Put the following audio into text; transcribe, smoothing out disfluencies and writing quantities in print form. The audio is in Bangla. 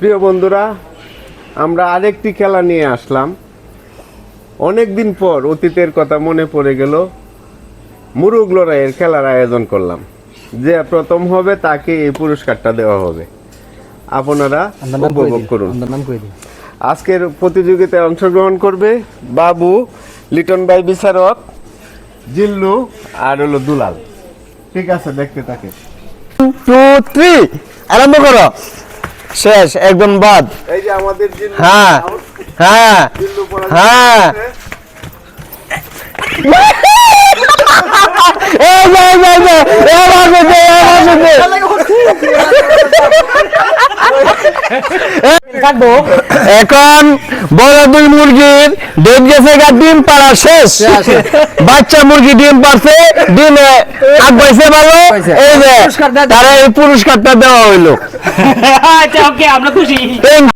প্রিয় বন্ধুরা, আমরা আরেকটি খেলা নিয়ে আসলাম। অনেক দিন পর অতীতের কথা মনে পড়ে গেল, মুরুগ লড়াইয়ের খেলার আয়োজন করলাম। যে প্রথম হবে তাকে এই পুরস্কারটা দেওয়া হবে। আপনারা উপভোগ করুন। আজকের প্রতিযোগিতায় অংশগ্রহণ করবে বাবু, লিটন ভাই বিচারক, জিল্লু আর হলো দুলাল। ঠিক আছে, দেখতে থাকে। 2 3 আরম্ভ করো। শেষ, একদম বাদ। এই যে আমাদের জিল্লু, হ্যাঁ হ্যাঁ জিল্লু পড়া হ্যাঁ। এখন বড় দুই মুরগির ডেট গেছে, ডিম পাড়া শেষ। বাচ্চা মুরগি ডিম পারছে, ডিমে আগ পাইছে ভালো। এই যে তারা এই পুরস্কারটা দেওয়া হইলো। আচ্ছা, ওকে, আমরা খুশি।